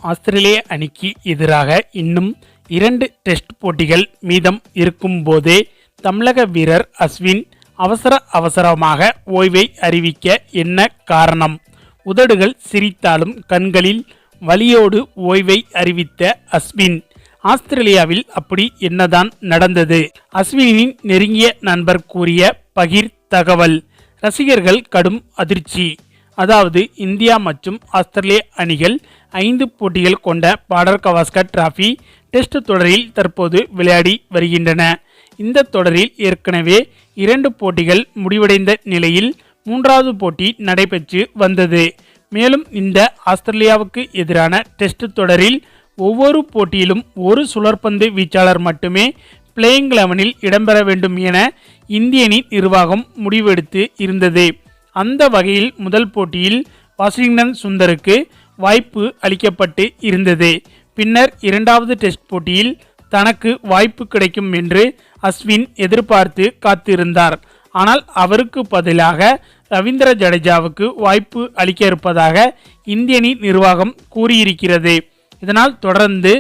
ஆஸ்திரேலிய அணிக்கு எதிராக இன்னும் 2 டெஸ்ட் போட்டிகள் மீதம் இருக்கும் போதே தமிழக வீரர் அஸ்வின் அவசரமாக ஓய்வை அறிவிக்க என்ன காரணம்? உதடுகள் சிரித்தாலும் கண்களில் வலியோடு ஓய்வை அறிவித்த அஸ்வின். ஆஸ்திரேலியாவில் அப்படி என்னதான் நடந்தது? அஸ்வினின் நெருங்கிய நண்பர் கூறிய பகிர் தகவல். ரசிகர்கள் கடும் அதிர்ச்சி. அதாவது இந்தியா மற்றும் ஆஸ்திரேலிய அணிகள் 5 போட்டிகள் கொண்ட பார்டர் கவாஸ்கர் டிராபி டெஸ்ட் தொடரில் தற்போது விளையாடி வருகின்றன. இந்த தொடரில் ஏற்கனவே 2 போட்டிகள் முடிவடைந்த நிலையில் 3வது போட்டி நடைபெற்று வந்தது. மேலும் இந்த ஆஸ்திரேலியாவுக்கு எதிரான டெஸ்ட் தொடரில் ஒவ்வொரு போட்டியிலும் ஒரு சுழற்பந்து வீச்சாளர் மட்டுமே பிளேயிங் 11ல் இடம்பெற வேண்டும் என இந்திய அணி நிர்வாகம் முடிவெடுத்து இருந்தது. அந்த வகையில் முதல் போட்டியில் வாஷிங்டன் சுந்தருக்கு வாய்ப்பு அளிக்கப்பட்டு இருந்தது. பின்னர் 2வது டெஸ்ட் போட்டியில் தனக்கு வாய்ப்பு கிடைக்கும் என்று அஸ்வின் எதிர்பார்த்து காத்திருந்தார். ஆனால் அவருக்கு பதிலாக ரவீந்திர ஜடேஜாவுக்கு வாய்ப்பு அளிக்க இருப்பதாக இந்திய அணி நிர்வாகம் கூறியிருக்கிறது. இதனால் தொடர்ந்து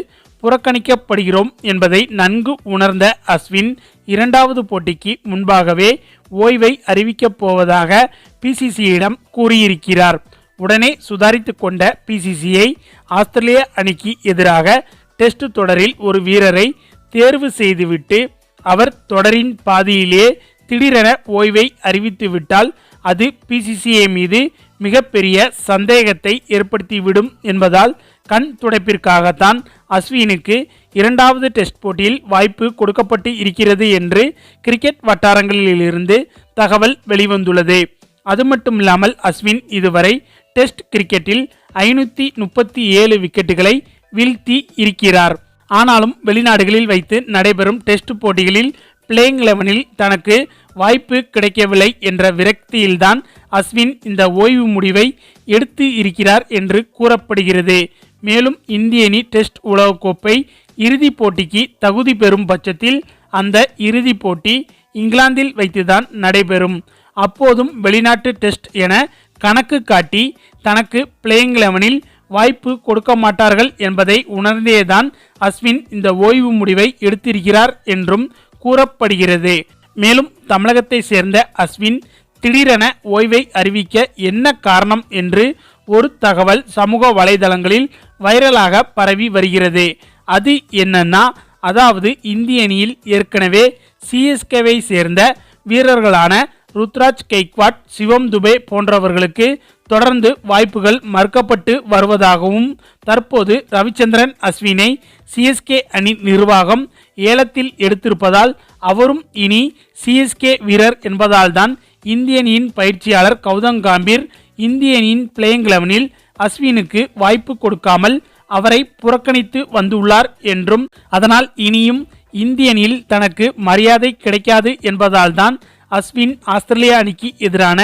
புறக்கணிக்கப்படுகிறோம் என்பதை நன்கு உணர்ந்த அஸ்வின் 2வது போட்டிக்கு முன்பாகவே ஓய்வை அறிவிக்கப் போவதாக பிசிசிஐயிடம் கூறியிருக்கிறார். உடனே சுதாரித்து கொண்ட பிசிசிஐ ஆஸ்திரேலிய அணிக்கு எதிராக டெஸ்ட் தொடரில் ஒரு வீரரை தேர்வு செய்துவிட்டு அவர் தொடரின் பாதியிலே திடீரென ஓய்வை அறிவித்துவிட்டால் அது பிசிசிஐ மீது மிகப்பெரிய சந்தேகத்தை ஏற்படுத்திவிடும் என்பதால் கண் துடைப்பிற்காகத்தான் அஸ்வினுக்கு 2வது டெஸ்ட் போட்டியில் வாய்ப்பு கொடுக்கப்பட்டு இருக்கிறது என்று கிரிக்கெட் வட்டாரங்களிலிருந்து தகவல் வெளிவந்துள்ளது. அது மட்டுமில்லாமல் அஸ்வின் இதுவரை டெஸ்ட் கிரிக்கெட்டில் 537 விக்கெட்டுகளை வீழ்த்தி இருக்கிறார். ஆனாலும் வெளிநாடுகளில் வைத்து நடைபெறும் டெஸ்ட் போட்டிகளில் பிளேயிங் 11ல் தனக்கு வாய்ப்பு கிடைக்கவில்லை என்ற விரக்தியில்தான் அஸ்வின் இந்த ஓய்வு முடிவை எடுத்து இருக்கிறார் என்று கூறப்படுகிறது. மேலும் இந்திய அணி டெஸ்ட் உலகக்கோப்பை இறுதிப் போட்டிக்கு தகுதி பெறும் பட்சத்தில் அந்த இறுதிப் போட்டி இங்கிலாந்தில் வைத்துதான் நடைபெறும். அப்போதும் வெளிநாட்டு டெஸ்ட் என கணக்கு காட்டி தனக்கு பிளேயிங் 11ல் வாய்ப்பு கொடுக்க மாட்டார்கள் என்பதை உணர்ந்தேதான் அஸ்வின் இந்த ஓய்வு முடிவை எடுத்திருக்கிறார் என்றும் கூறப்படுகிறது. மேலும் தமிழகத்தை சேர்ந்த அஸ்வின் திடீரென ஓய்வை அறிவிக்க என்ன காரணம் என்று ஒரு தகவல் சமூக வலைதளங்களில் வைரலாக பரவி வருகிறது. அது என்னன்னா, அதாவது இந்திய அணியில் ஏற்கனவே சிஎஸ்கேவை சேர்ந்த வீரர்களான ருத்ராஜ் கெய்க்வாட், சிவம் துபே போன்றவர்களுக்கு தொடர்ந்து வாய்ப்புகள் மறுக்கப்பட்டு வருவதாகவும் தற்போது ரவிச்சந்திரன் அஸ்வினை சிஎஸ்கே அணி நிர்வாகம் ஏலத்தில் எடுத்திருப்பதால் அவரும் இனி சிஎஸ்கே வீரர் என்பதால்தான் இந்திய அணியின் பயிற்சியாளர் கௌதம் காம்பீர் இந்திய அணியின் பிளேயிங் 11ல் அஸ்வினுக்கு வாய்ப்பு கொடுக்காமல் அவரை புறக்கணித்து வந்துள்ளார் என்றும் அதனால் இனியும் இந்திய அணியில் தனக்கு மரியாதை கிடைக்காது என்பதால்தான் அஸ்வின் ஆஸ்திரேலிய அணிக்கு எதிரான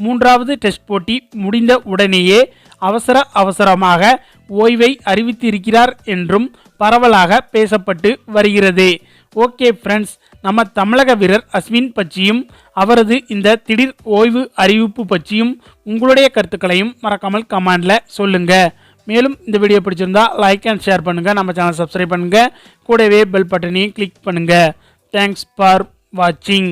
3வது டெஸ்ட் போட்டி முடிந்த உடனேயே அவசரமாக ஓய்வை அறிவித்திருக்கிறார் என்றும் பரவலாக பேசப்பட்டு வருகிறது. ஓகே ஃப்ரெண்ட்ஸ், நம்ம தமிழக வீரர் அஸ்வின் பற்றியும் அவரது இந்த திடீர் ஓய்வு அறிவிப்பு பற்றியும் உங்களுடைய கருத்துக்களையும் மறக்காமல் கமெண்டில் சொல்லுங்கள். மேலும் இந்த வீடியோ பிடிச்சிருந்தா லைக் அண்ட் ஷேர் பண்ணுங்கள். நம்ம சேனல் சப்ஸ்கிரைப் பண்ணுங்கள். கூடவே பெல் பட்டனையும் கிளிக் பண்ணுங்கள். தேங்க்ஸ் ஃபார் வாட்சிங்.